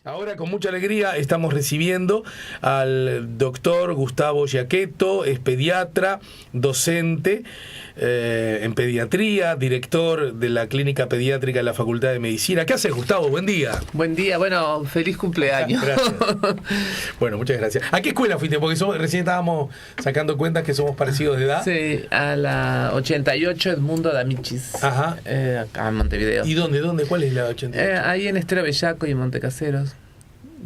Ahora con mucha alegría estamos recibiendo al doctor Gustavo Giacchetto, es pediatra, docente en pediatría, director de la clínica pediátrica de la Facultad de Medicina. ¿Qué haces, Gustavo? Buen día. Buen día, bueno, feliz cumpleaños. Gracias. Bueno, muchas gracias. ¿A qué escuela fuiste? Porque recién estábamos sacando cuentas que somos parecidos de edad. Sí, a la 88 Edmundo D'Amicis. Ajá. Acá en Montevideo. ¿Y dónde? ¿Cuál es la 88? Ahí en Estero Bellaco y Montecaseros.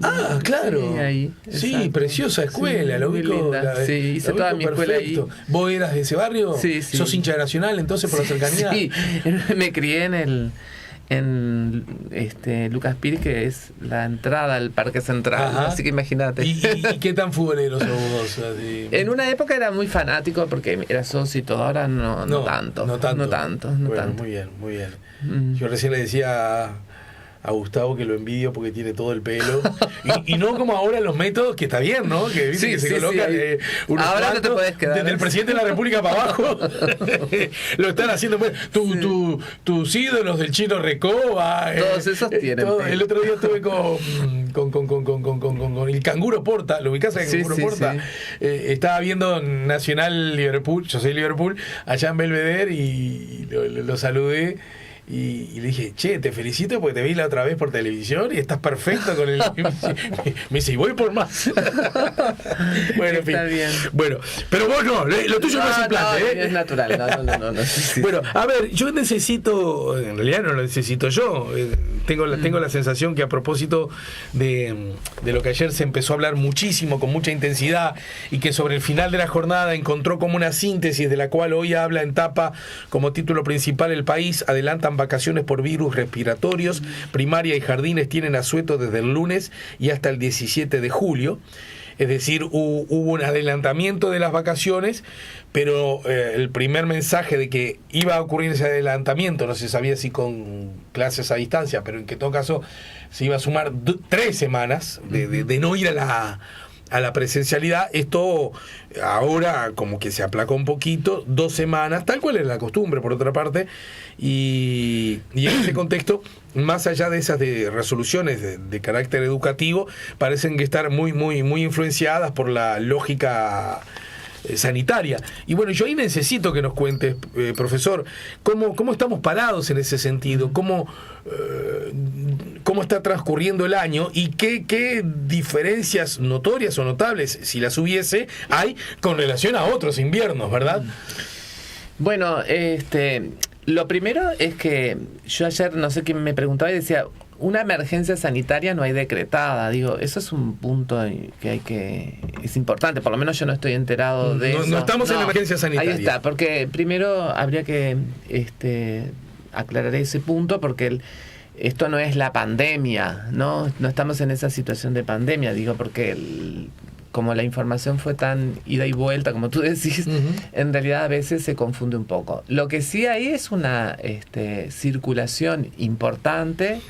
Ah, claro. Sí, ahí. Sí, Exacto. Preciosa escuela, Sí, lo muy ubico. linda. Sí, hice toda mi escuela ahí. ¿Vos eras de ese barrio? Sí, sí. ¿Sos hincha de Nacional entonces por la cercanía? Sí, me crié en Lucas Pires, que es la entrada al Parque Central. Ajá. Así que imagínate. ¿Y qué tan futbolero sos vos? En una época era muy fanático porque era socio y todo, ahora no tanto. No tanto. Muy bien. Yo recién le decía a Gustavo que lo envidio porque tiene todo el pelo y no como ahora los métodos, que está bien, ¿no? Que viste que se colocan unos ahora cuantos, no te podés quedar desde el presidente de la República para abajo lo están haciendo pues. Tus ídolos del Chino Recoba, todos esos tienen pelo. El otro día estuve con el Canguro Porta. ¿Lo ubicás al Canguro Porta? Sí. Estaba viendo Nacional Liverpool, yo soy Liverpool, allá en Belvedere, y lo saludé. Y le dije, che, te felicito porque te vi la otra vez por televisión y estás perfecto con el... Me dice, y voy por más. Bueno, en fin. Está bien. Bueno, pero vos no, lo tuyo no es implante, no, ¿eh? es natural, no. Sí. Bueno, a ver, yo necesito, en realidad no lo necesito yo, tengo la sensación que a propósito de lo que ayer se empezó a hablar muchísimo, con mucha intensidad, y que sobre el final de la jornada encontró como una síntesis de la cual hoy habla en tapa como título principal El País: adelantan vacaciones por virus respiratorios, primaria y jardines tienen asueto desde el lunes y hasta el 17 de julio. Es decir, hubo un adelantamiento de las vacaciones, pero el primer mensaje de que iba a ocurrir ese adelantamiento, no se sabía si con clases a distancia, pero en que todo caso se iba a sumar 3 semanas de no ir a la presencialidad. Esto ahora como que se aplacó un poquito, 2 semanas, tal cual es la costumbre por otra parte, y en ese contexto, más allá de esas resoluciones de carácter educativo, parecen que estar muy influenciadas por la lógica sanitaria. Y bueno, yo ahí necesito que nos cuentes, profesor, cómo estamos parados en ese sentido, cómo está transcurriendo el año y qué diferencias notorias o notables, si las hubiese, hay con relación a otros inviernos, ¿verdad? Bueno, lo primero es que yo ayer, no sé quién me preguntaba y decía, una emergencia sanitaria no hay decretada. Digo, eso es un punto que es importante, por lo menos yo no estoy enterado de eso. No estamos en emergencia sanitaria. Ahí está, porque primero habría que aclarar ese punto, porque esto no es la pandemia, no estamos en esa situación de pandemia, digo, porque como la información fue tan ida y vuelta, como tú decís, en realidad a veces se confunde un poco. Lo que sí hay es una circulación importante,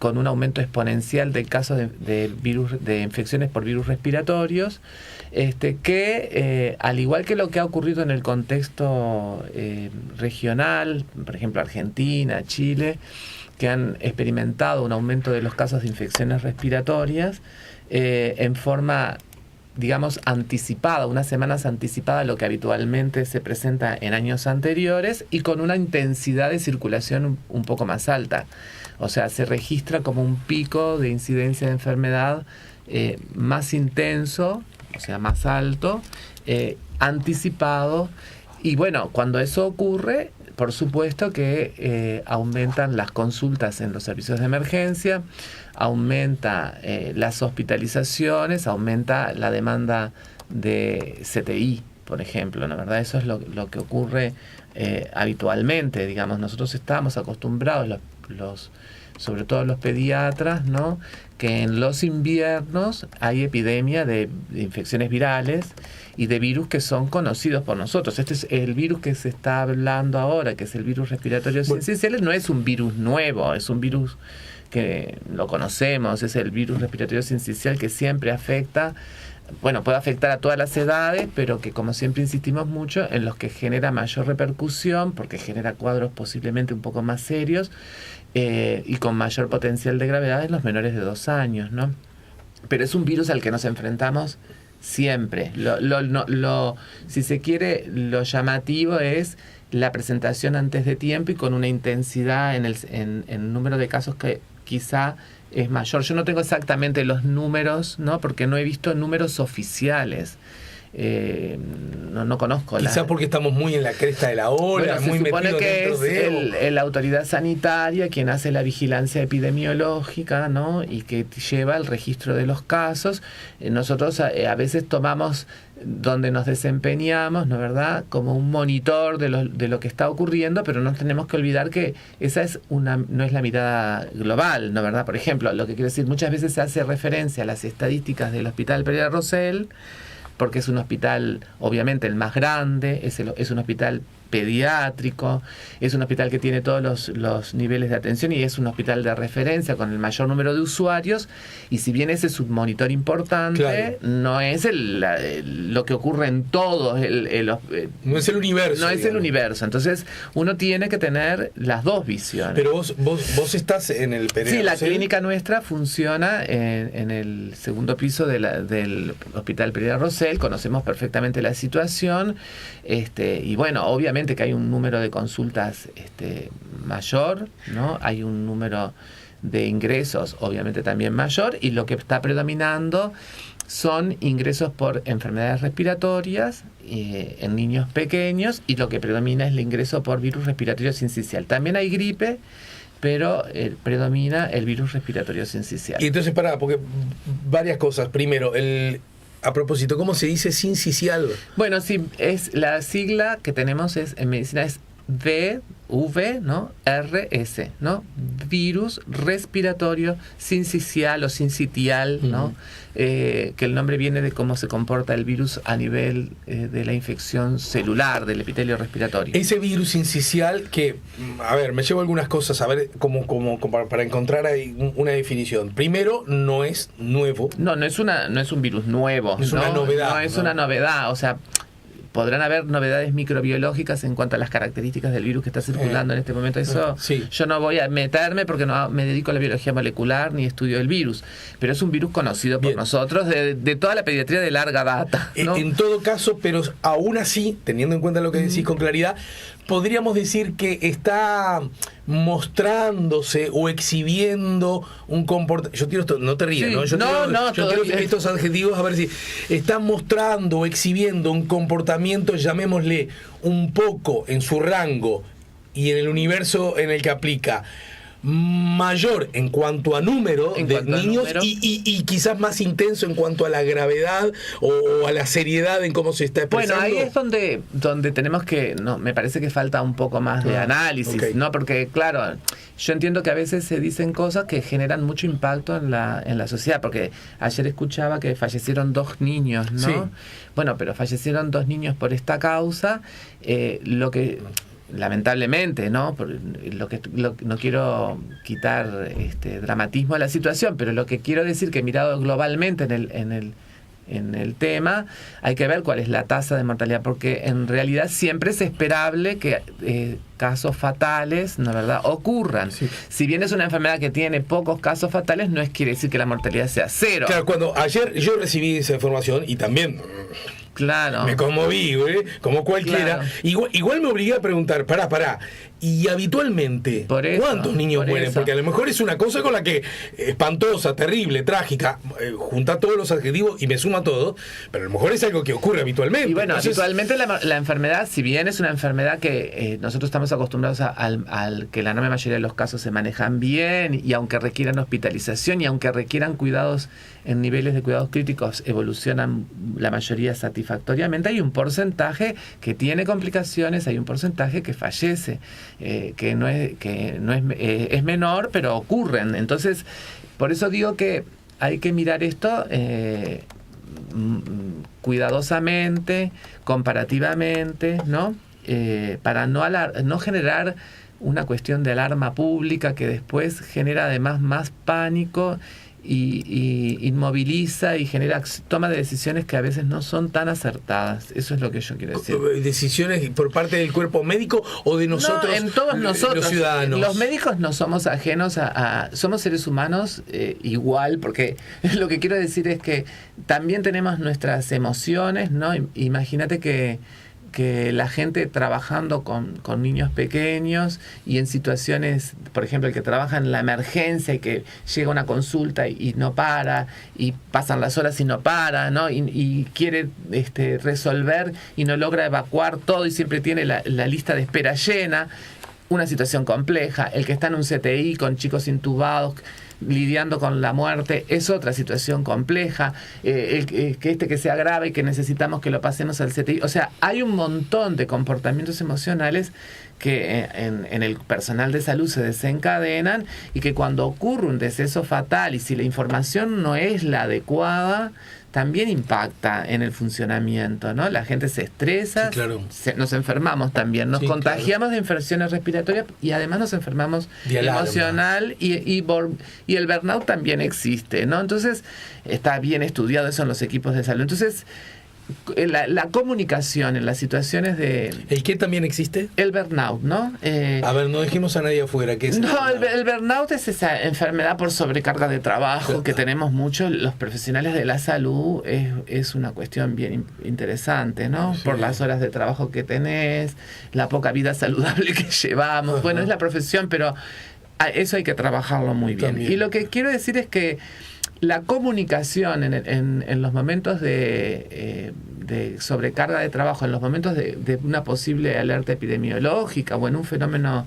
con un aumento exponencial de casos de infecciones por virus respiratorios, que al igual que lo que ha ocurrido en el contexto regional, por ejemplo Argentina, Chile, que han experimentado un aumento de los casos de infecciones respiratorias en forma, digamos, anticipada, unas semanas anticipada a lo que habitualmente se presenta en años anteriores, y con una intensidad de circulación un poco más alta. O sea, se registra como un pico de incidencia de enfermedad más intenso, o sea, más alto, anticipado. Y bueno, cuando eso ocurre, por supuesto que aumentan las consultas en los servicios de emergencia, aumenta las hospitalizaciones, aumenta la demanda de CTI, por ejemplo, ¿no? ¿Verdad? Eso es lo que ocurre habitualmente. Digamos, nosotros estamos acostumbrados, sobre todo los pediatras, ¿no?, que en los inviernos hay epidemia de infecciones virales y de virus que son conocidos por nosotros. Este es el virus que se está hablando ahora, que es el virus respiratorio sincicial. No es un virus nuevo, es un virus que lo conocemos, es el virus respiratorio sincicial que siempre afecta, bueno, puede afectar a todas las edades, pero que, como siempre insistimos mucho, en los que genera mayor repercusión, porque genera cuadros posiblemente un poco más serios, y con mayor potencial de gravedad en los menores de 2 años, ¿no? Pero es un virus al que nos enfrentamos siempre. Si se quiere, lo llamativo es la presentación antes de tiempo y con una intensidad en el número de casos que quizá es mayor. Yo no tengo exactamente los números, ¿no? Porque no he visto números oficiales. No conozco. Quizá porque estamos muy en la cresta de la ola, bueno, muy se supone metidos que dentro de la autoridad sanitaria quien hace la vigilancia epidemiológica, ¿no? Y que lleva el registro de los casos. Nosotros a veces tomamos donde nos desempeñamos, ¿no, verdad?, como un monitor de lo que está ocurriendo, pero no tenemos que olvidar que esa no es la mirada global, ¿no, verdad? Por ejemplo, lo que quiero decir, muchas veces se hace referencia a las estadísticas del Hospital Pereira Rosell, porque es un hospital, obviamente, el más grande, es un hospital pediátrico, es un hospital que tiene todos los niveles de atención y es un hospital de referencia con el mayor número de usuarios, y si bien ese es un monitor importante, claro, no es lo que ocurre en todos no es el universo, no es digamos. El universo. Entonces uno tiene que tener las dos visiones. Pero vos estás en el Pereira. Sí, la clínica nuestra funciona en el segundo piso del Hospital Pereira Rosell. Conocemos perfectamente la situación, y bueno, obviamente que hay un número de consultas mayor, ¿no? Hay un número de ingresos obviamente también mayor, y lo que está predominando son ingresos por enfermedades respiratorias en niños pequeños, y lo que predomina es el ingreso por virus respiratorio sincicial. También hay gripe, pero predomina el virus respiratorio sincicial. Y entonces, porque varias cosas. Primero, a propósito, ¿cómo se dice sincicial? Bueno, sí, la sigla que tenemos en medicina es VV, ¿no? RS, ¿no? Virus respiratorio sincicial o sincitial, ¿no? Que el nombre viene de cómo se comporta el virus a nivel de la infección celular del epitelio respiratorio. Ese virus sincicial que, a ver, me llevo algunas cosas, a ver, como para encontrar ahí una definición. Primero, no es nuevo. No es un virus nuevo. Es una novedad. No es una novedad, o sea, podrán haber novedades microbiológicas en cuanto a las características del virus que está circulando en este momento. Eso sí. Yo no voy a meterme porque no me dedico a la biología molecular ni estudio del virus. Pero es un virus conocido por nosotros de toda la pediatría de larga data, ¿no? En todo caso, pero aún así, teniendo en cuenta lo que decís con claridad, podríamos decir que está mostrándose o exhibiendo un comportamiento. Yo tiro esto, no te rías, ¿no? Yo tiro estos adjetivos a ver si está mostrando o exhibiendo un comportamiento, llamémosle, un poco en su rango y en el universo en el que aplica, mayor en cuanto a número de niños y quizás más intenso en cuanto a la gravedad o a la seriedad en cómo se está expresando. Bueno, ahí es donde tenemos que, me parece que falta un poco más de análisis, ¿no? Porque claro, yo entiendo que a veces se dicen cosas que generan mucho impacto en la sociedad, porque ayer escuchaba que fallecieron 2 niños, ¿no? Sí. Bueno, pero fallecieron 2 niños por esta causa, lo que lamentablemente, ¿no? No quiero quitar dramatismo a la situación, pero lo que quiero decir que mirado globalmente en el tema, hay que ver cuál es la tasa de mortalidad, porque en realidad siempre es esperable que casos fatales, ¿no, verdad?, ocurran. Sí. Si bien es una enfermedad que tiene pocos casos fatales, no quiere decir que la mortalidad sea 0. Claro, cuando ayer yo recibí esa información y también claro, me conmoví, como cualquiera. Claro. Igual me obligué a preguntar, pará. Y habitualmente, ¿cuántos niños mueren? Porque a lo mejor es una cosa con la que espantosa, terrible, trágica, junta todos los adjetivos y me suma todo, pero a lo mejor es algo que ocurre habitualmente. Y bueno, entonces, habitualmente la enfermedad, si bien es una enfermedad que nosotros estamos acostumbrados al que la enorme mayoría de los casos se manejan bien, y aunque requieran hospitalización y aunque requieran cuidados en niveles de cuidados críticos, evolucionan la mayoría satisfactoriamente, hay un porcentaje que tiene complicaciones, hay un porcentaje que fallece, que no es menor, pero ocurren. Entonces, por eso digo que hay que mirar esto cuidadosamente, comparativamente, ¿no? Para no generar una cuestión de alarma pública que después genera además más pánico y inmoviliza y genera toma de decisiones que a veces no son tan acertadas. Eso es lo que yo quiero decir. ¿Decisiones por parte del cuerpo médico o de nosotros, en todos nosotros, los ciudadanos? Los médicos no somos ajenos somos seres humanos igual, porque lo que quiero decir es que también tenemos nuestras emociones, ¿no? Imagínate que la gente trabajando con niños pequeños y en situaciones, por ejemplo, el que trabaja en la emergencia y que llega una consulta y no para, y pasan las horas y no para, ¿no? Y quiere resolver y no logra evacuar todo y siempre tiene la lista de espera llena, una situación compleja. El que está en un CTI con chicos intubados, lidiando con la muerte, es otra situación compleja, que se agrava y que necesitamos que lo pasemos al CTI. O sea, hay un montón de comportamientos emocionales que en el personal de salud se desencadenan y que cuando ocurre un deceso fatal y si la información no es la adecuada, también impacta en el funcionamiento, ¿no? La gente se estresa, sí, claro. Nos enfermamos también, nos contagiamos de infecciones respiratorias y además nos enfermamos emocional y el burnout también existe, ¿no? Entonces, está bien estudiado eso en los equipos de salud. Entonces, la comunicación en las situaciones de... ¿El qué también existe? El burnout, ¿no? A ver, no dejemos a nadie afuera. ¿Qué es el burnout es esa enfermedad por sobrecarga de trabajo que tenemos muchos los profesionales de la salud. Es una cuestión bien interesante, ¿no? Sí. Por las horas de trabajo que tenés, la poca vida saludable que llevamos. Ajá. Bueno, es la profesión, pero eso hay que trabajarlo muy bien. También. Y lo que quiero decir es que la comunicación en los momentos de sobrecarga de trabajo, en los momentos de una posible alerta epidemiológica o en un fenómeno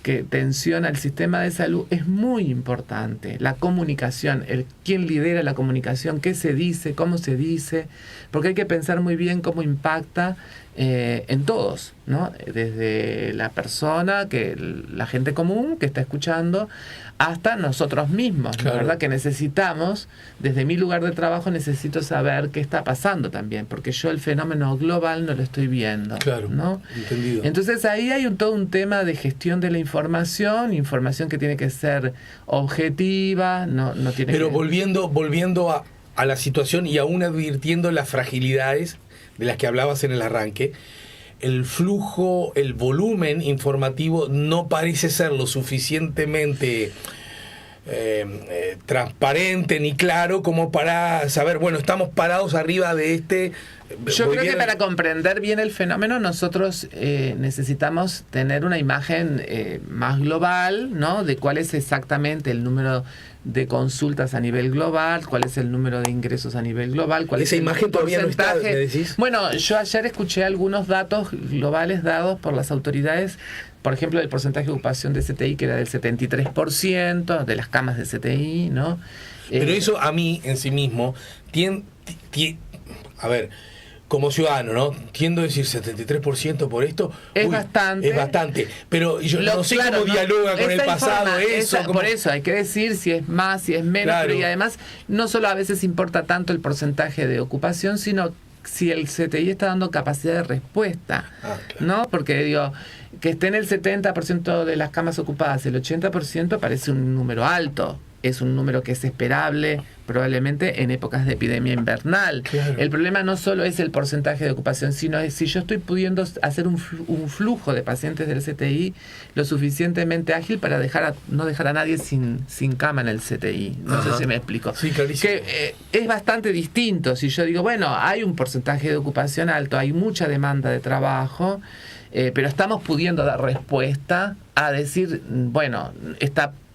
que tensiona el sistema de salud, es muy importante. La comunicación, quién lidera la comunicación, qué se dice, cómo se dice, porque hay que pensar muy bien cómo impacta en todos, ¿no? Desde la persona, la gente común que está escuchando, hasta nosotros mismos, claro. ¿Verdad? Que necesitamos, desde mi lugar de trabajo, necesito saber qué está pasando también, porque yo el fenómeno global no lo estoy viendo. Claro, ¿no? Entendido. Entonces ahí hay todo un tema de gestión de la información que tiene que ser objetiva, no tiene Pero que... volviendo a la situación y aún advirtiendo las fragilidades de las que hablabas en el arranque, el flujo, el volumen informativo no parece ser lo suficientemente transparente ni claro como para saber, bueno, estamos parados arriba de Yo creo que para comprender bien el fenómeno nosotros necesitamos tener una imagen más global, ¿no? De cuál es exactamente el número de consultas a nivel global, cuál es el número de ingresos a nivel global, cuál esa es el imagen todavía porcentaje. No está, ¿me decís? Bueno, yo ayer escuché algunos datos globales dados por las autoridades, por ejemplo, el porcentaje de ocupación de CTI que era del 73% de las camas de CTI, ¿no? Pero eso a mí en sí mismo a ver, como ciudadano, ¿no? Tiendo a decir 73% por esto. Es bastante. Es bastante. Pero yo no sé cómo dialoga con el pasado eso. Por eso hay que decir si es más, si es menos. Claro. Pero y además, no solo a veces importa tanto el porcentaje de ocupación, sino si el CTI está dando capacidad de respuesta. Claro. ¿No? Porque digo, que esté en el 70% de las camas ocupadas, el 80% parece un número alto. Es un número que es esperable probablemente en épocas de epidemia invernal. Claro. El problema no solo es el porcentaje de ocupación, sino es si yo estoy pudiendo hacer un flujo de pacientes del CTI lo suficientemente ágil para no dejar a nadie sin cama en el CTI. No sé si me explico. Sí, clarísimo. Que es bastante distinto. Si yo digo, bueno, hay un porcentaje de ocupación alto, hay mucha demanda de trabajo, pero estamos pudiendo dar respuesta a decir, bueno,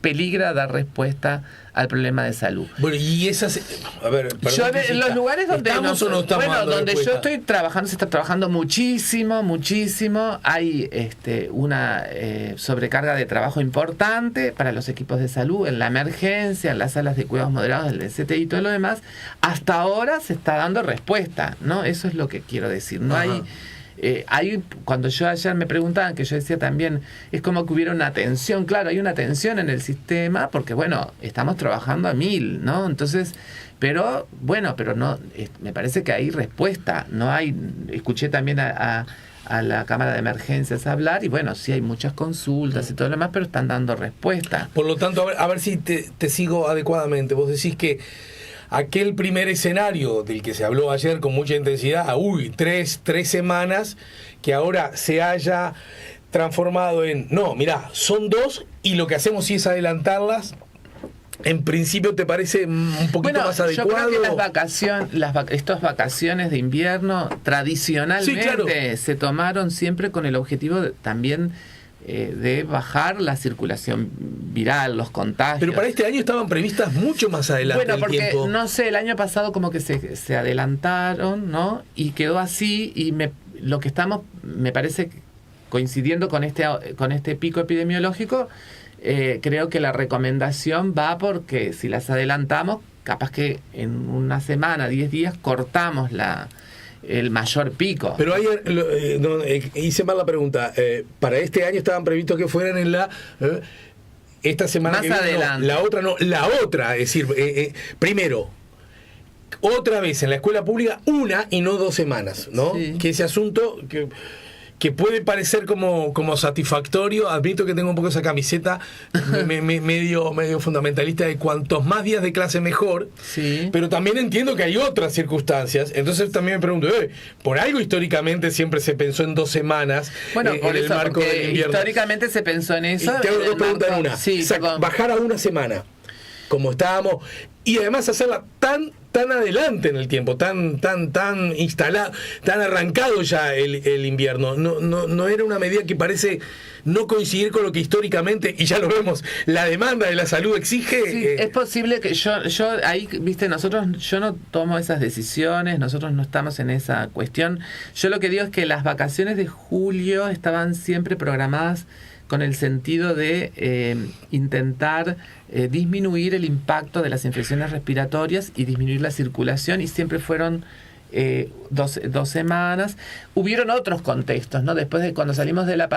peligra dar respuesta al problema de salud. Bueno, y esas... A ver, yo en los lugares donde donde respuesta? yo estoy trabajando, se está trabajando muchísimo. Hay una sobrecarga de trabajo importante para los equipos de salud, en la emergencia, en las salas de cuidados moderados, del CTI y todo lo demás. Hasta ahora se está dando respuesta, ¿no? Eso es lo que quiero decir. No hay... cuando yo ayer me preguntaban, que yo decía también, es como que hubiera una tensión. Claro, hay una tensión en el sistema porque, bueno, estamos trabajando a 1000, ¿no? Entonces, pero no, me parece que hay respuesta. No hay. Escuché también a a la Cámara de Emergencias a hablar, y bueno, sí hay muchas consultas y todo lo demás, pero están dando respuesta. Por lo tanto, a ver si te sigo adecuadamente. Vos decís que aquel primer escenario del que se habló ayer con mucha intensidad, tres semanas, que ahora se haya transformado en, no, mirá, son 2 y lo que hacemos sí es adelantarlas. En principio, ¿te parece un poquito más adecuado? Yo creo que estas vacaciones de invierno tradicionalmente sí, claro, se tomaron siempre con el objetivo también de bajar la circulación viral, los contagios. Pero para este año estaban previstas mucho más adelante. Bueno, porque tiempo. No sé, el año pasado como que se adelantaron, ¿no? Y quedó así, y lo que estamos, me parece, coincidiendo con este pico epidemiológico. Creo que la recomendación va porque si las adelantamos, capaz que en una semana, 10 días, cortamos el mayor pico. Pero ayer hice mal la pregunta. Para este año estaban previstos que fueran en esta semana más que viene. adelante. La otra, es decir, primero, otra vez en la escuela pública, 1 y no 2 semanas, ¿no? Sí. Que ese asunto que puede parecer como satisfactorio. Admito que tengo un poco esa camiseta medio fundamentalista de cuantos más días de clase mejor, sí. Pero también entiendo que hay otras circunstancias. Entonces también me pregunto, por algo históricamente siempre se pensó en 2 semanas. Bueno, por en eso, el marco porque del invierno. Históricamente se pensó en eso. Y te hago 2 preguntas en una. Sí, bajar a 1 semana, como estábamos, y además hacerla tan adelante en el tiempo, tan instalado, tan arrancado ya el invierno. No era una medida que parece no coincidir con lo que históricamente, y ya lo vemos, la demanda de la salud exige. Sí, es posible que yo ahí, viste, yo no tomo esas decisiones, nosotros no estamos en esa cuestión. Yo lo que digo es que las vacaciones de julio estaban siempre programadas con el sentido de intentar disminuir el impacto de las infecciones respiratorias y disminuir la circulación, y siempre fueron 2 semanas. Hubieron otros contextos, ¿no? Después de cuando salimos de la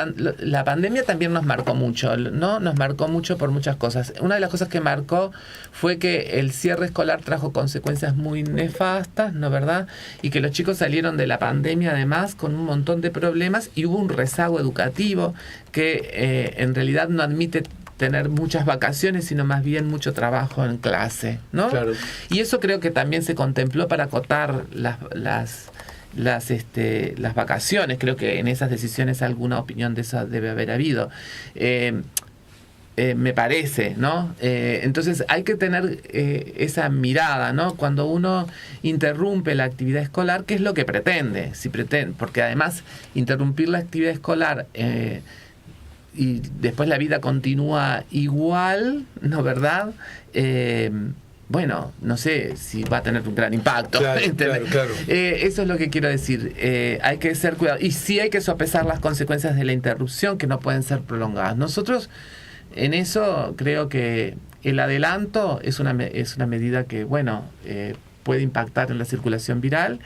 pandemia también nos marcó mucho, ¿no? Nos marcó mucho por muchas cosas. Una de las cosas que marcó fue que el cierre escolar trajo consecuencias muy nefastas, ¿no? ¿Verdad? Y que los chicos salieron de la pandemia además con un montón de problemas, y hubo un rezago educativo que en realidad no admite tener muchas vacaciones, sino más bien mucho trabajo en clase, ¿no? Claro. Y eso creo que también se contempló para acotar las vacaciones. Creo que en esas decisiones alguna opinión de esa debe haber habido. Me parece, ¿no? Entonces hay que tener esa mirada, ¿no? Cuando uno interrumpe la actividad escolar, ¿qué es lo que pretende? Porque además interrumpir la actividad escolar y después la vida continúa igual, ¿no? ¿Verdad? Bueno, no sé si va a tener un gran impacto. Claro. Eso es lo que quiero decir. Hay que ser cuidadosos. Y sí hay que sopesar las consecuencias de la interrupción, que no pueden ser prolongadas. Nosotros, en eso, creo que el adelanto es una medida que, bueno, puede impactar en la circulación viral.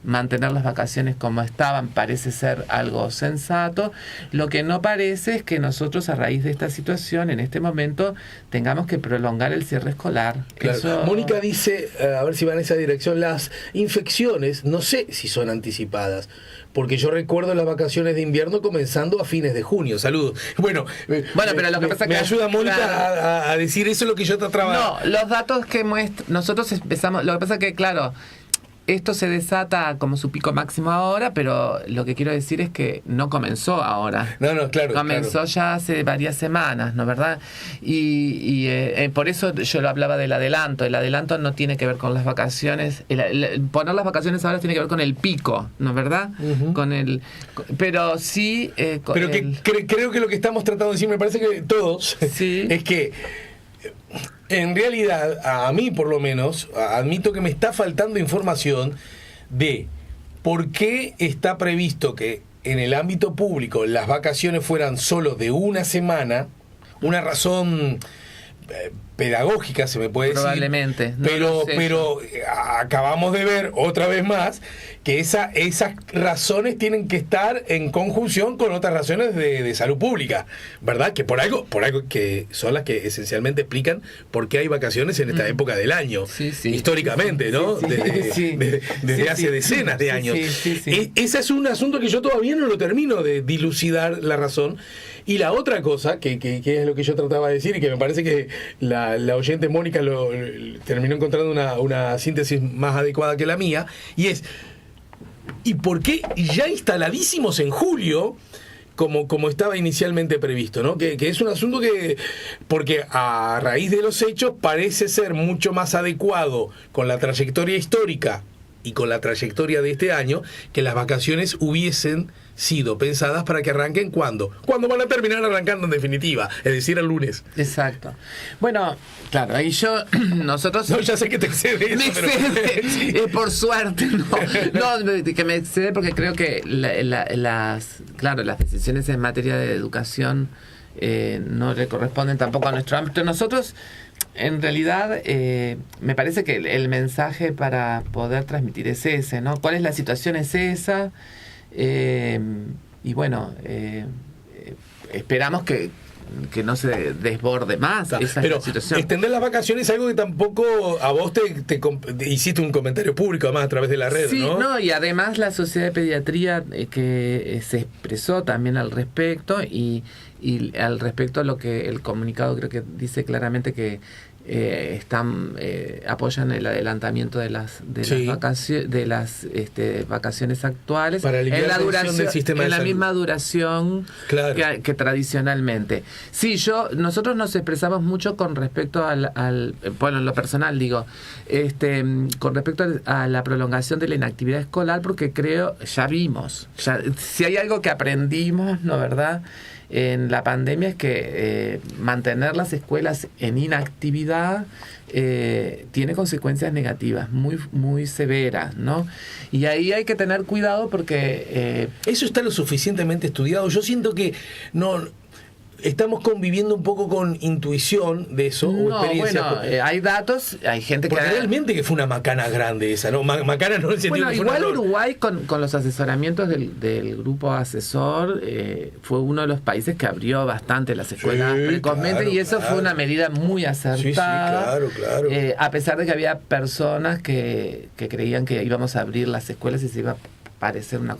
Mantener las vacaciones como estaban parece ser algo sensato. Lo que no parece es que nosotros, a raíz de esta situación, en este momento tengamos que prolongar el cierre escolar. Claro. Eso... Mónica dice, a ver si va en esa dirección, las infecciones no sé si son anticipadas, porque yo recuerdo las vacaciones de invierno comenzando a fines de junio. Saludos. Bueno, pero lo que pasa me que ayuda Mónica, claro, a decir eso, es lo que yo trataba. No, los datos que nosotros empezamos, lo que pasa que, claro, esto se desata como su pico máximo ahora, pero lo que quiero decir es que no comenzó ahora. No, claro. Comenzó ya hace varias semanas, ¿no? ¿Verdad? Y por eso yo lo hablaba del adelanto. El adelanto no tiene que ver con las vacaciones. Poner las vacaciones ahora tiene que ver con el pico, ¿no? ¿Verdad? Uh-huh. Pero sí... pero creo que lo que estamos tratando de decir, me parece que todos, sí, es que en realidad, a mí por lo menos, admito que me está faltando información de por qué está previsto que en el ámbito público las vacaciones fueran solo de 1 semana, una razón pedagógica se me puede probablemente, decir, pero acabamos de ver otra vez más que esas razones tienen que estar en conjunción con otras razones de salud pública, ¿verdad? Que por algo que son las que esencialmente explican por qué hay vacaciones en esta época del año, históricamente, ¿no? Desde hace decenas de años. Ese es un asunto que yo todavía no lo termino de dilucidar la razón. Y la otra cosa, que es lo que yo trataba de decir, y que me parece que la oyente Mónica terminó encontrando una síntesis más adecuada que la mía, y es, ¿y por qué ya instaladísimos en julio, como estaba inicialmente previsto, ¿no? Que es un asunto porque a raíz de los hechos parece ser mucho más adecuado con la trayectoria histórica y con la trayectoria de este año, que las vacaciones hubiesen sido pensadas para que arranquen ¿cuándo? Cuando van a terminar arrancando en definitiva, es decir, el lunes. Exacto. Bueno, claro, ahí nosotros... No, ya sé que te excede eso, excede, por suerte, no, que me excede porque creo que las decisiones en materia de educación no le corresponden tampoco a nuestro ámbito. Nosotros, en realidad, me parece que el mensaje para poder transmitir es ese, ¿no? ¿Cuál es la situación? Es esa. Y bueno, esperamos que no se desborde más esa situación. Extender las vacaciones es algo que tampoco a vos te hiciste un comentario público además a través de la red, ¿no? Y además la Sociedad de Pediatría que se expresó también al respecto y al respecto a lo que el comunicado creo que dice claramente que apoyan el adelantamiento de las vacaciones actuales para aliviar la duración del sistema en de la misma duración que tradicionalmente. Sí, nosotros nos expresamos mucho con respecto bueno, en lo personal digo, con respecto a la prolongación de la inactividad escolar, porque creo, si hay algo que aprendimos, ¿no, verdad?, en la pandemia es que mantener las escuelas en inactividad tiene consecuencias negativas muy, muy severas, ¿no? Y ahí hay que tener cuidado porque... ¿Eso está lo suficientemente estudiado? Yo siento que estamos conviviendo un poco con intuición de eso o experiencia. Bueno, hay datos, hay gente porque realmente que fue una macana grande esa, ¿no? Macana no en el sentido que fue igual Uruguay con los asesoramientos del grupo asesor fue uno de los países que abrió bastante las escuelas precozmente, y eso fue una medida muy acertada. Claro. A pesar de que había personas que creían que íbamos a abrir las escuelas y se iba a parecer una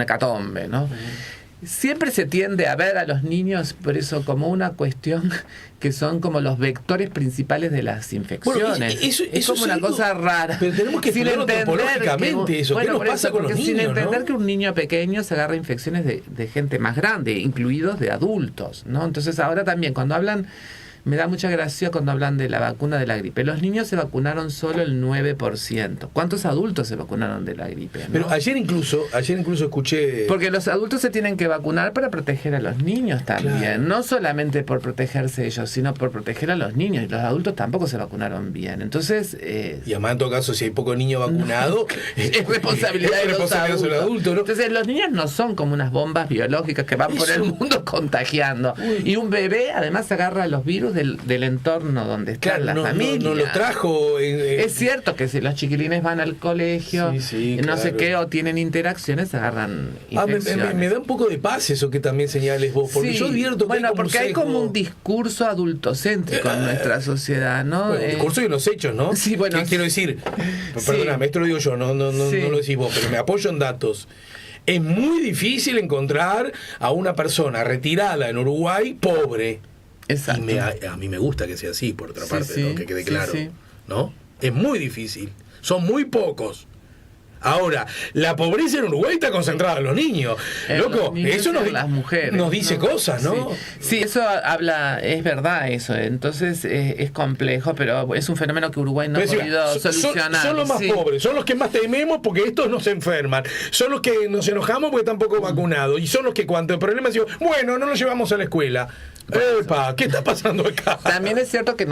hecatombe, ¿no? Siempre se tiende a ver a los niños, por eso, como una cuestión que son como los vectores principales de las infecciones. Bueno, es como una cosa rara. Pero tenemos que estudiarlo antropológicamente eso. ¿Qué nos pasa con los niños? Sin entender que un niño pequeño se agarra infecciones de gente más grande, incluidos de adultos, ¿no? Entonces ahora también cuando hablan... Me da mucha gracia cuando hablan de la vacuna de la gripe. Los niños se vacunaron solo el 9%. ¿Cuántos adultos se vacunaron de la gripe, no? Pero ayer incluso escuché... Porque los adultos se tienen que vacunar para proteger a los niños también. Claro. No solamente por protegerse ellos, sino por proteger a los niños. Y los adultos tampoco se vacunaron bien. Entonces... Y además, en todo caso, si hay poco niño vacunado... es responsabilidad de los adultos, ¿no? Entonces, los niños no son como unas bombas biológicas que van por el mundo contagiando. Y un bebé, además, agarra los virus del entorno donde está la familia. No lo trajo. Es cierto que si los chiquilines van al colegio, no sé qué, o tienen interacciones, agarran infecciones. Me da un poco de paz eso que también señales vos, porque yo advierto que hay como un discurso adultocéntrico en nuestra sociedad, ¿no? Bueno, discurso y unos hechos, ¿no? Sí, bueno. ¿Qué quiero decir? Perdóname, esto lo digo yo, no lo decís vos, pero me apoyo en datos. Es muy difícil encontrar a una persona retirada en Uruguay pobre. Exacto. Y a mí me gusta que sea así, por otra parte, ¿no? Que quede claro, ¿no? Es muy difícil, son muy pocos. Ahora, la pobreza en Uruguay está concentrada en los niños. Loco, eso las mujeres, nos dice cosas, ¿no? Sí, eso habla, es verdad eso. Entonces es complejo, pero es un fenómeno que Uruguay no ha podido solucionar. Son los más pobres, son los que más tememos porque estos no se enferman. Son los que nos enojamos porque están poco vacunados. Y son los que cuando el problema es, bueno, no los llevamos a la escuela. ¡Epa! ¿Qué está pasando acá? También es cierto que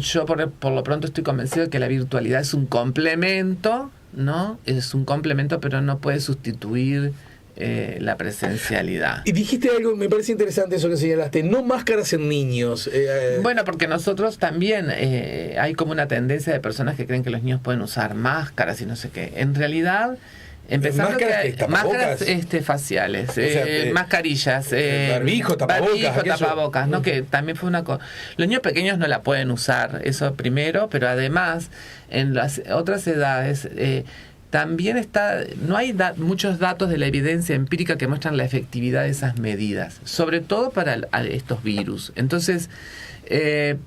yo por lo pronto estoy convencido de que la virtualidad es un complemento, ¿no? Es un complemento, pero no puede sustituir la presencialidad. Y dijiste algo, me parece interesante eso que señalaste, no máscaras en niños. Bueno, porque nosotros también hay como una tendencia de personas que creen que los niños pueden usar máscaras y no sé qué. En realidad, Empezando que hay máscaras faciales, mascarillas, barbijo, tapabocas, ¿no? Que también fue una cosa. Los niños pequeños no la pueden usar, eso primero, pero además en las otras edades también no hay muchos datos de la evidencia empírica que muestran la efectividad de esas medidas, sobre todo para estos virus. Entonces,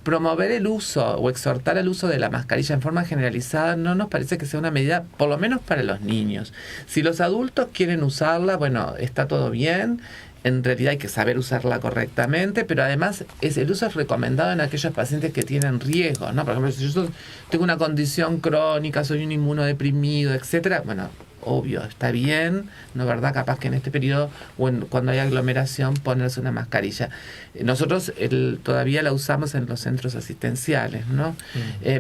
promover el uso o exhortar el uso de la mascarilla en forma generalizada no nos parece que sea una medida, por lo menos para los niños. Si los adultos quieren usarla, bueno, está todo bien. En realidad hay que saber usarla correctamente, pero además el uso es recomendado en aquellos pacientes que tienen riesgos, ¿no? Por ejemplo, si yo tengo una condición crónica, soy un inmunodeprimido, etcétera, bueno, obvio, está bien, ¿no es verdad? Capaz que en este periodo, cuando hay aglomeración, ponerse una mascarilla. Nosotros todavía la usamos en los centros asistenciales, ¿no?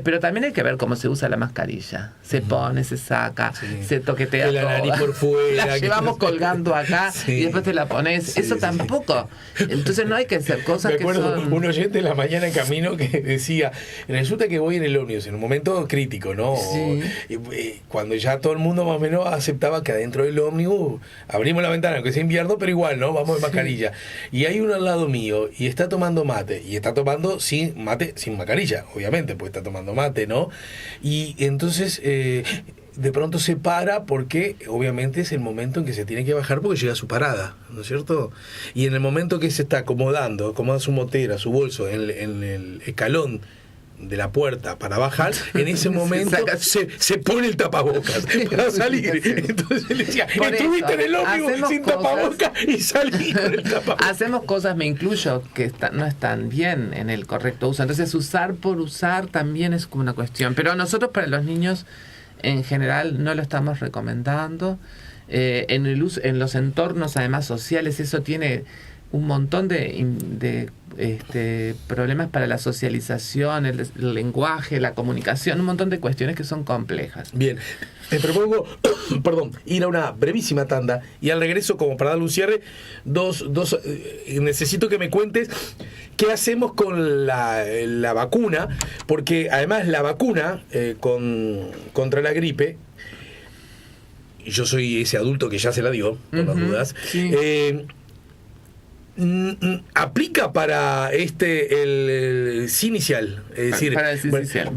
Pero también hay que ver cómo se usa la mascarilla. Se pone, se saca, se toquetea la nariz por fuera. La llevamos colgando acá y después te la pones. Eso tampoco. Entonces no hay que hacer cosas que son... Me acuerdo un oyente en la mañana en camino que decía, resulta que voy en el ómnibus en un momento crítico, ¿no? Cuando ya todo el mundo más o menos aceptaba que adentro del ómnibus abrimos la ventana, aunque sea invierno, pero igual, ¿no? Vamos de mascarilla. Y hay uno al lado mío y está tomando mate, y está tomando mate sin mascarilla, obviamente, porque está tomando mate, ¿no? Y entonces de pronto se para porque obviamente es el momento en que se tiene que bajar porque llega a su parada, ¿no es cierto? Y en el momento que se está acomoda su motera, su bolso en el escalón de la puerta para bajar, en ese momento se pone el tapabocas para salir. Entonces le decía, estuviste en el ómnibus sin tapabocas y salí con el tapabocas. Hacemos cosas, me incluyo, que no están bien en el correcto uso. Entonces usar por usar también es como una cuestión. Pero nosotros para los niños en general no lo estamos recomendando. En los entornos además sociales eso tiene un montón de problemas para la socialización, el lenguaje, la comunicación, un montón de cuestiones que son complejas. Bien, te propongo ir a una brevísima tanda y al regreso, como para darle un cierre, necesito que me cuentes qué hacemos con la vacuna, porque además la vacuna contra la gripe, yo soy ese adulto que ya se la dio, por las dudas, aplica para el inicial, es decir, para el inicial.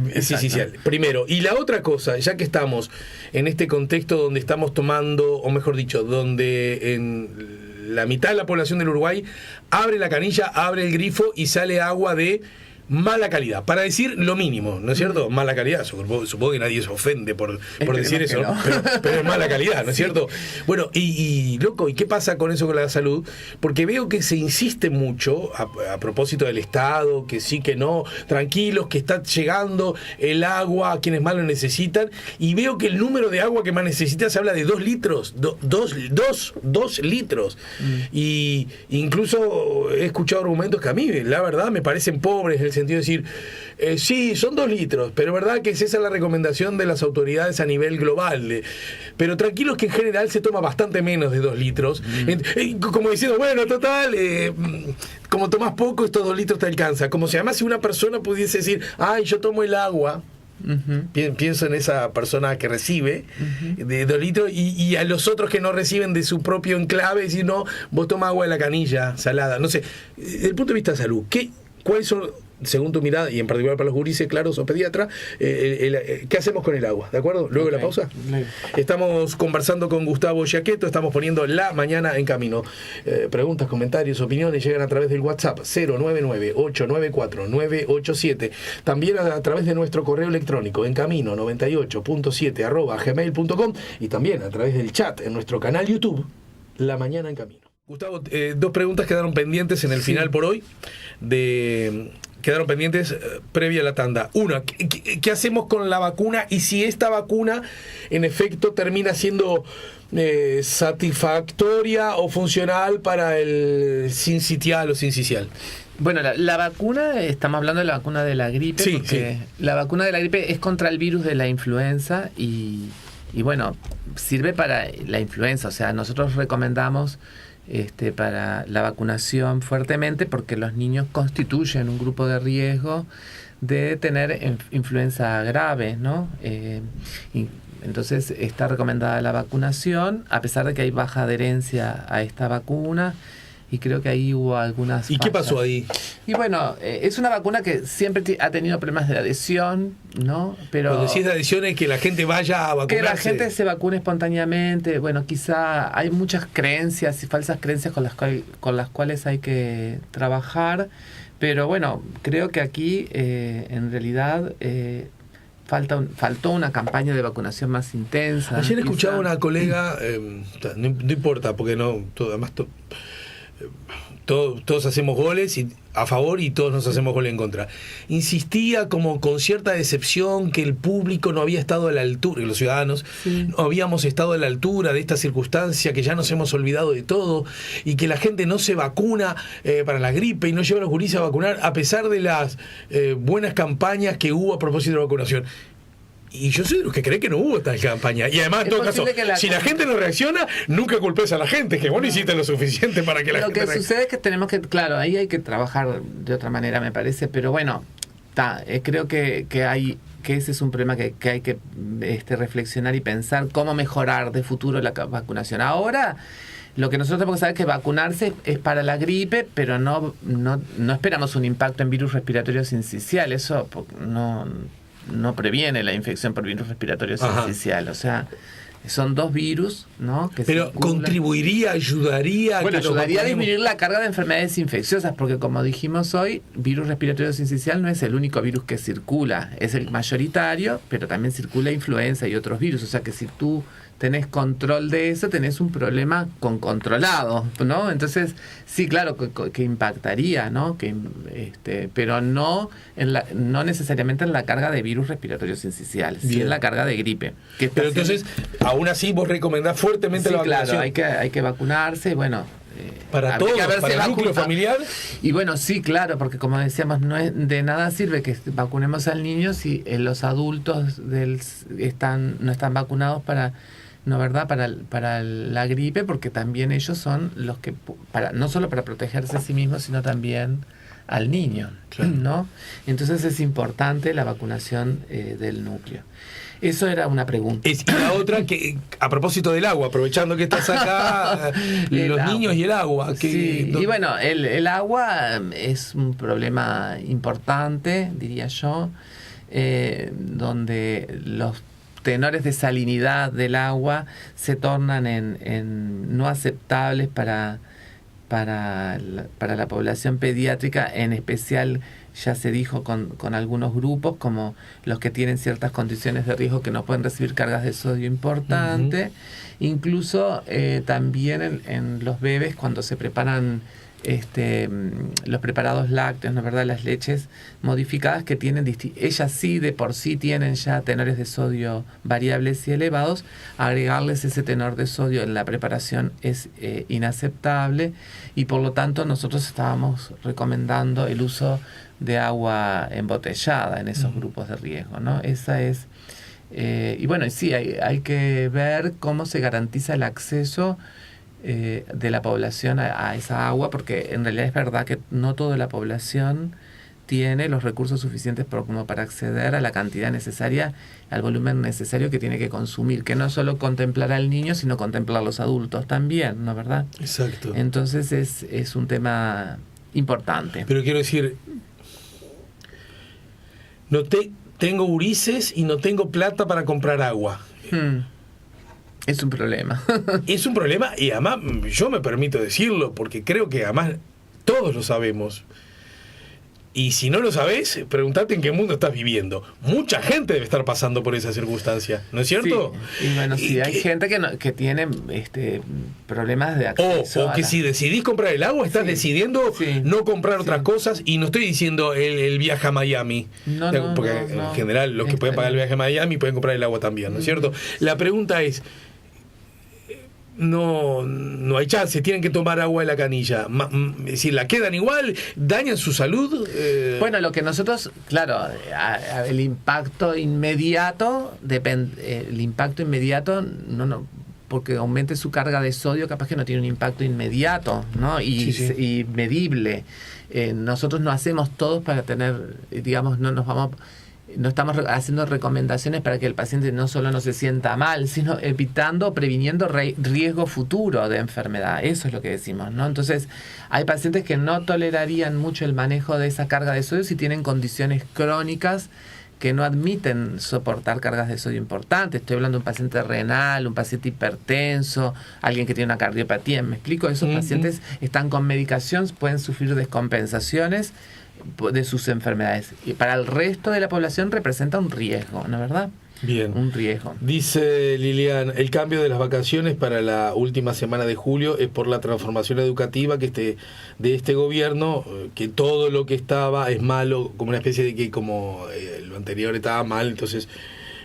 Primero. Y la otra cosa, ya que estamos en este contexto donde estamos tomando, o mejor dicho, donde en la mitad de la población del Uruguay abre la canilla, abre el grifo y sale agua de mala calidad, para decir lo mínimo, ¿no es cierto? Mala calidad, supongo que nadie se ofende por decir eso, no. pero es mala calidad, ¿no es cierto? Bueno, y loco, ¿y qué pasa con eso con la salud? Porque veo que se insiste mucho a propósito del Estado, que sí, que no, tranquilos, que está llegando el agua a quienes más lo necesitan, y veo que el número de agua que más necesita se habla de 2 litros, 2 litros, y incluso he escuchado argumentos que a mí, la verdad, me parecen pobres, en el sentido de decir, sí, son 2 litros, pero verdad que esa es la recomendación de las autoridades a nivel global. Pero tranquilos que en general se toma bastante menos de 2 litros. Como diciendo, bueno, total, como tomas poco, estos 2 litros te alcanza. Como si además si una persona pudiese decir, ay, yo tomo el agua. Pienso en esa persona que recibe de 2 litros y a los otros que no reciben de su propio enclave, decir, no, vos toma agua de la canilla salada. No sé, desde el punto de vista de salud, ¿cuáles son, según tu mirada, y en particular para los gurises, claro, sos pediatra, qué hacemos con el agua? ¿De acuerdo? Luego de la pausa. Estamos conversando con Gustavo Giacchetto, estamos poniendo La Mañana en Camino. Preguntas, comentarios, opiniones llegan a través del WhatsApp 099-894-987. También a través de nuestro correo electrónico encamino98.7@gmail.com y también a través del chat en nuestro canal YouTube La Mañana en Camino. Gustavo, 2 preguntas quedaron pendientes en el final por hoy. Quedaron pendientes previa a la tanda. Una, ¿qué hacemos con la vacuna? Y si esta vacuna en efecto termina siendo satisfactoria o funcional para el sincitial o sincicial. Bueno, la vacuna, estamos hablando de la vacuna de la gripe, porque la vacuna de la gripe es contra el virus de la influenza y bueno, sirve para la influenza. O sea, nosotros recomendamos para la vacunación fuertemente porque los niños constituyen un grupo de riesgo de tener influenza grave, ¿no? Entonces está recomendada la vacunación, a pesar de que hay baja adherencia a esta vacuna. Y creo que ahí hubo algunas ¿Y qué pasó ahí? Y bueno, es una vacuna que siempre ha tenido problemas de adhesión, ¿no? Pero cuando decís de adhesión es que la gente vaya a vacunarse. Que la gente se vacune espontáneamente. Bueno, quizá hay muchas creencias y falsas creencias con las cuales hay que trabajar. Pero bueno, creo que aquí en realidad faltó una campaña de vacunación más intensa. Ayer escuchaba a una colega, no importa, porque no, además todos hacemos goles a favor y todos nos hacemos goles en contra. Insistía como con cierta decepción que el público no había estado a la altura, y los ciudadanos no habíamos estado a la altura de esta circunstancia, que ya nos hemos olvidado de todo y que la gente no se vacuna para la gripe y no lleva a los gurises a vacunar a pesar de las buenas campañas que hubo a propósito de la vacunación. Y yo soy de los que cree que no hubo tal campaña. Y además, en todo caso, si la gente no reacciona, nunca culpes a la gente, que vos no hiciste lo suficiente para que la gente reaccione. Lo que sucede es que tenemos que, claro, ahí hay que trabajar de otra manera, me parece, pero bueno, creo que ese es un problema que hay que reflexionar y pensar cómo mejorar de futuro la vacunación. Ahora, lo que nosotros tenemos que saber es que vacunarse es para la gripe, pero no esperamos un impacto en virus respiratorio sincicial. Eso no previene la infección por virus respiratorio sincicial. O sea, son dos virus, ¿no? Pero contribuiría, ayudaría. Bueno, ayudaría a disminuir la carga de enfermedades infecciosas, porque como dijimos hoy, virus respiratorio sincicial no es el único virus que circula, es el mayoritario, pero también circula influenza y otros virus. O sea que si tú tenés control de eso, tenés un problema con controlado, ¿no? Entonces, sí, claro, que impactaría, ¿no? Pero no necesariamente en la carga de virus respiratorio sincicial, sí en la carga de gripe. Pero entonces, aún así, vos recomendás fuertemente la vacunación. Claro, hay que vacunarse, bueno. Para todos, para el núcleo familiar. Y bueno, sí, claro, porque como decíamos, de nada sirve que vacunemos al niño si los adultos no están vacunados para la gripe, porque también ellos son los que, no solo para protegerse a sí mismos, sino también al niño, claro, ¿no? Entonces es importante la vacunación del núcleo. Eso era una pregunta. Y la otra, que a propósito del agua, aprovechando que estás acá, los niños y el agua. Sí, y bueno, el agua es un problema importante, diría yo, donde los tenores de salinidad del agua se tornan en no aceptables para la población pediátrica, en especial ya se dijo con algunos grupos como los que tienen ciertas condiciones de riesgo que no pueden recibir cargas de sodio importantes. Incluso también en los bebés, cuando se preparan los preparados lácteos, ¿no es verdad? Las leches modificadas que tienen, ellas sí de por sí tienen ya tenores de sodio variables y elevados, agregarles ese tenor de sodio en la preparación es inaceptable, y por lo tanto nosotros estábamos recomendando el uso de agua embotellada en esos grupos de riesgo, ¿no? Esa es y bueno, sí, hay que ver cómo se garantiza el acceso de la población a esa agua, porque en realidad es verdad que no toda la población tiene los recursos suficientes como para acceder a la cantidad necesaria, al volumen necesario que tiene que consumir, que no solo contemplar al niño, sino contemplar a los adultos también, ¿no es verdad? Exacto. Entonces es un tema importante. Pero quiero decir, tengo gurises y no tengo plata para comprar agua. Es un problema. Es un problema, y además yo me permito decirlo porque creo que además todos lo sabemos. Y si no lo sabés, preguntate en qué mundo estás viviendo. Mucha gente debe estar pasando por esa circunstancia, ¿no es cierto? Sí. Y bueno, sí, hay gente que tiene problemas de acceso. O que si decidís comprar el agua, estás decidiendo no comprar otras cosas. Y no estoy diciendo el viaje a Miami. Porque en general los que pueden pagar el viaje a Miami pueden comprar el agua también, ¿no es cierto? La pregunta es, no hay chance, tienen que tomar agua de la canilla. Si la quedan igual, dañan su salud. Bueno, lo que nosotros, claro, el impacto inmediato, porque aumente su carga de sodio, capaz que no tiene un impacto inmediato, ¿no? Y medible. Nosotros no hacemos todo para tener, digamos, no nos vamos no estamos haciendo recomendaciones para que el paciente no solo no se sienta mal, sino evitando, previniendo riesgo futuro de enfermedad. Eso es lo que decimos, ¿no? Entonces, hay pacientes que no tolerarían mucho el manejo de esa carga de sodio si tienen condiciones crónicas que no admiten soportar cargas de sodio importantes. Estoy hablando de un paciente renal, un paciente hipertenso, alguien que tiene una cardiopatía. ¿Me explico? Esos pacientes están con medicación, pueden sufrir descompensaciones de sus enfermedades. Y para el resto de la población representa un riesgo, ¿no es verdad? Bien. Un riesgo. Dice Lilian, el cambio de las vacaciones para la última semana de julio es por la transformación educativa de este gobierno, que todo lo que estaba es malo, como una especie de que como lo anterior estaba mal, entonces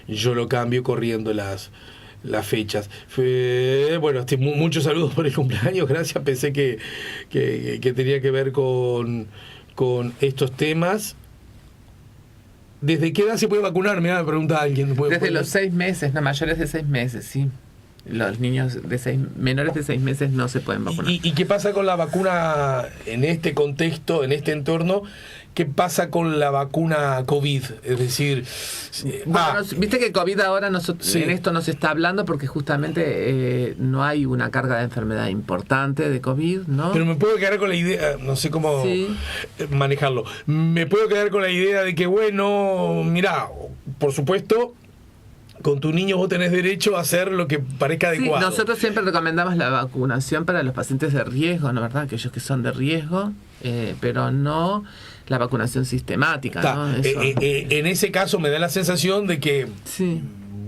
yo lo cambio corriendo las fechas. Bueno, muchos saludos por el cumpleaños, gracias, pensé que tenía que ver con estos temas. ¿Desde qué edad se puede vacunar? Me pregunta alguien. Desde los 6 meses, no, mayores de 6 meses, sí. Los niños menores de 6 meses no se pueden vacunar. ¿Y qué pasa con la vacuna en este contexto, en este entorno? ¿Qué pasa con la vacuna COVID? Es decir... viste que COVID ahora en esto no se está hablando porque justamente no hay una carga de enfermedad importante de COVID, ¿no? Pero me puedo quedar con la idea, no sé cómo manejarlo, me puedo quedar con la idea de que, bueno, mirá, por supuesto... Con tu niño vos tenés derecho a hacer lo que parezca adecuado. Sí, nosotros siempre recomendamos la vacunación para los pacientes de riesgo, ¿no es verdad? Aquellos que son de riesgo, pero no la vacunación sistemática, ¿no? En ese caso me da la sensación de que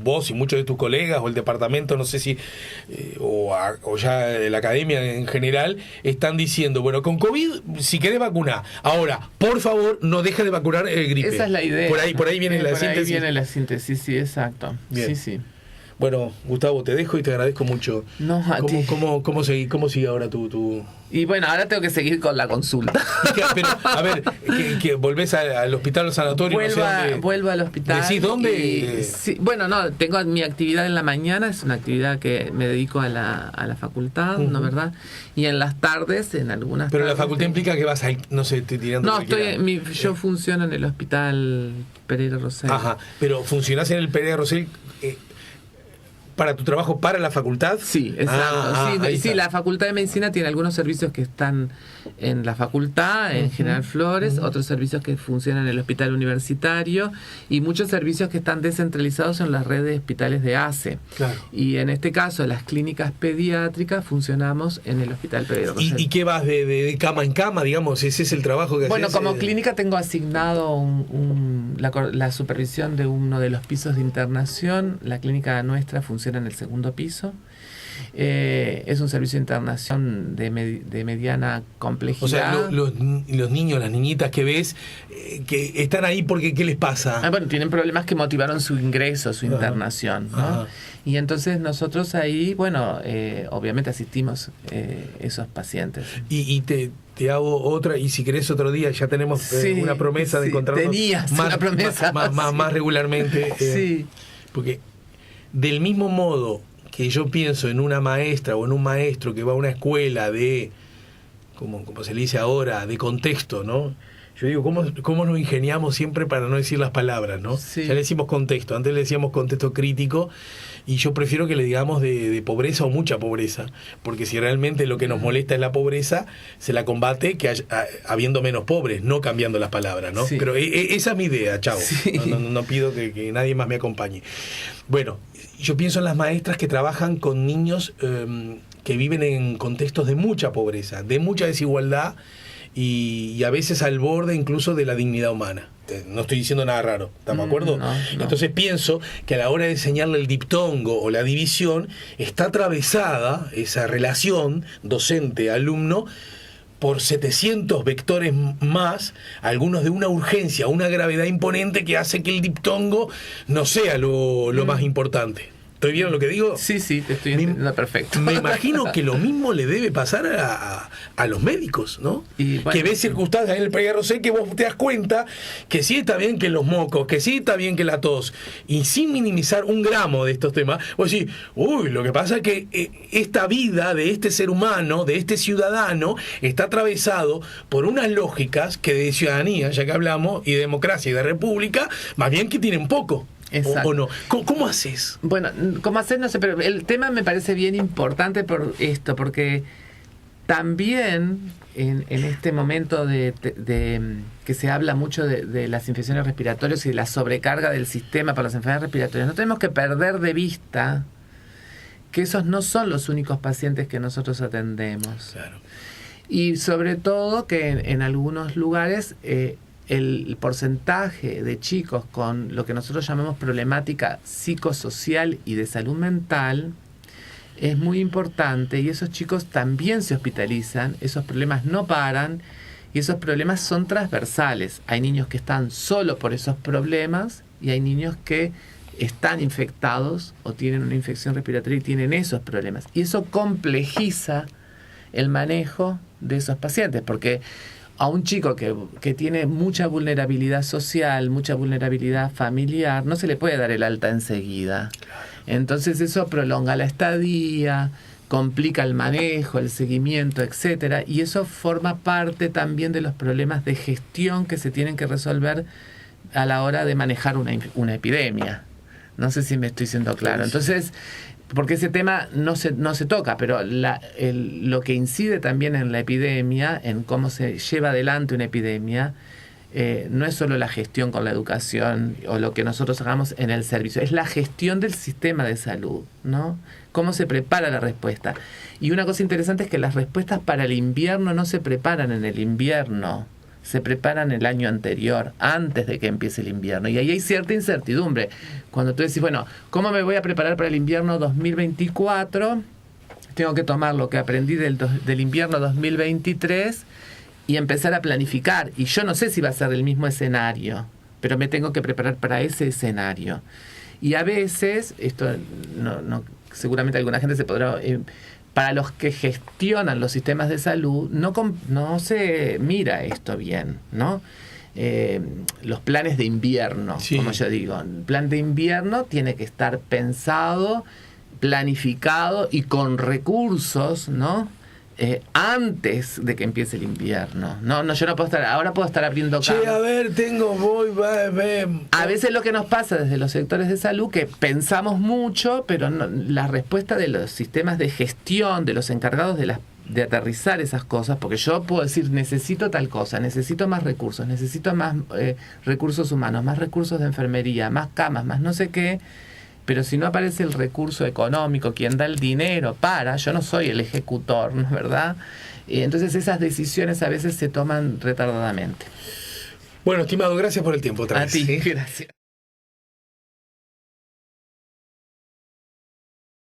vos y muchos de tus colegas o el departamento, no sé si, o ya la academia en general, están diciendo, bueno, con COVID, si querés vacunar, ahora, por favor, no dejes de vacunar gripe. Esa es la idea. Por ahí viene la síntesis. Ahí viene la síntesis, sí, exacto. Bien. Sí. Bueno, Gustavo, te dejo y te agradezco mucho. No, a ti. ¿Cómo sigue ahora tu...? Y bueno, ahora tengo que seguir con la consulta. Pero, a ver, que volvés al hospital o al sanatorio. Vuelvo al hospital. ¿Decís dónde? Sí, bueno, no, tengo mi actividad en la mañana, es una actividad que me dedico a la facultad, ¿no verdad? Y en las tardes, en algunas Pero tardes, la facultad implica que vas a ir, no sé, estoy tirando... No, yo funciono en el hospital Pereira Rosell. Ajá, pero ¿funcionás en el Pereira Rosell para tu trabajo para la facultad? Sí, exacto. Sí, la Facultad de Medicina tiene algunos servicios que están en la facultad, en General Flores, otros servicios que funcionan en el hospital universitario y muchos servicios que están descentralizados en las redes de hospitales de ACE. Claro. Y en este caso, las clínicas pediátricas funcionamos en el hospital Pereira Rosell. ¿Y qué vas de cama en cama, digamos? ¿Ese es el trabajo que haces? Bueno, como clínica tengo asignado la supervisión de uno de los pisos de internación. La clínica nuestra funciona en el segundo piso. Es un servicio de internación de mediana complejidad. O sea, los niños, las niñitas que ves, que están ahí porque ¿qué les pasa? Bueno, tienen problemas que motivaron su ingreso, su internación, ¿no? Y entonces nosotros ahí, bueno, obviamente asistimos esos pacientes. Y te hago otra, y si querés otro día, ya tenemos una promesa de encontrarnos más regularmente. Sí. Porque del mismo modo que yo pienso en una maestra o en un maestro que va a una escuela de, como se le dice ahora, de contexto, ¿no? Yo digo, ¿cómo nos ingeniamos siempre para no decir las palabras, ¿no? Sí. Ya le decimos contexto, antes le decíamos contexto crítico, y yo prefiero que le digamos de pobreza o mucha pobreza, porque si realmente lo que nos molesta es la pobreza, se la combate habiendo menos pobres, no cambiando las palabras, ¿no? Sí. Pero esa es mi idea, chavo. Sí. No pido que nadie más me acompañe. Bueno, yo pienso en las maestras que trabajan con niños que viven en contextos de mucha pobreza, de mucha desigualdad y a veces al borde incluso de la dignidad humana. No estoy diciendo nada raro, ¿estamos de acuerdo? No. Entonces pienso que a la hora de enseñarle el diptongo o la división, está atravesada esa relación docente-alumno por 700 vectores más, algunos de una urgencia, una gravedad imponente que hace que el diptongo no sea lo más importante. ¿Estoy bien lo que digo? Sí, te estoy entendiendo perfecto. Me imagino que lo mismo le debe pasar a los médicos, ¿no? Y bueno, que ves circunstancias en el Playa Rosé que vos te das cuenta que sí está bien que los mocos, que sí está bien que la tos, y sin minimizar un gramo de estos temas, vos decís, uy, lo que pasa es que esta vida de este ser humano, de este ciudadano, está atravesado por unas lógicas que de ciudadanía, ya que hablamos, y de democracia y de república, más bien que tienen poco. Exacto. ¿O no? ¿Cómo haces? Bueno, ¿cómo hacer? No sé, pero el tema me parece bien importante por esto, porque también en este momento de que se habla mucho de las infecciones respiratorias y de la sobrecarga del sistema para las enfermedades respiratorias, no tenemos que perder de vista que esos no son los únicos pacientes que nosotros atendemos. Claro. Y sobre todo que en algunos lugares el porcentaje de chicos con lo que nosotros llamamos problemática psicosocial y de salud mental es muy importante, y esos chicos también se hospitalizan, esos problemas no paran y esos problemas son transversales. Hay niños que están solo por esos problemas y hay niños que están infectados o tienen una infección respiratoria y tienen esos problemas, y eso complejiza el manejo de esos pacientes, porque a un chico que tiene mucha vulnerabilidad social, mucha vulnerabilidad familiar, no se le puede dar el alta enseguida. Entonces eso prolonga la estadía, complica el manejo, el seguimiento, etcétera, y eso forma parte también de los problemas de gestión que se tienen que resolver a la hora de manejar una epidemia. No sé si me estoy siendo claro. Entonces, porque ese tema no se toca, pero lo que incide también en la epidemia, en cómo se lleva adelante una epidemia, no es solo la gestión con la educación o lo que nosotros hagamos en el servicio, es la gestión del sistema de salud, ¿no? Cómo se prepara la respuesta. Y una cosa interesante es que las respuestas para el invierno no se preparan en el invierno, se preparan el año anterior, antes de que empiece el invierno. Y ahí hay cierta incertidumbre. Cuando tú decís, bueno, ¿cómo me voy a preparar para el invierno 2024? Tengo que tomar lo que aprendí del invierno 2023 y empezar a planificar. Y yo no sé si va a ser el mismo escenario, pero me tengo que preparar para ese escenario. Y a veces, esto seguramente alguna gente se podrá... para los que gestionan los sistemas de salud, no se mira esto bien, ¿no? Los planes de invierno, sí, como yo digo. El plan de invierno tiene que estar pensado, planificado y con recursos, ¿no? Antes de que empiece el invierno. No, yo no puedo estar, ahora puedo estar abriendo camas. Che, a ver, A veces lo que nos pasa desde los sectores de salud, que pensamos mucho, pero la respuesta de los sistemas de gestión, de los encargados de aterrizar esas cosas, porque yo puedo decir, necesito tal cosa, necesito más recursos, necesito más recursos humanos, más recursos de enfermería, más camas, más no sé qué. Pero si no aparece el recurso económico, quien da el dinero yo no soy el ejecutor, ¿no es verdad? Entonces esas decisiones a veces se toman retardadamente. Bueno, estimado, gracias por el tiempo otra vez. A ti, gracias.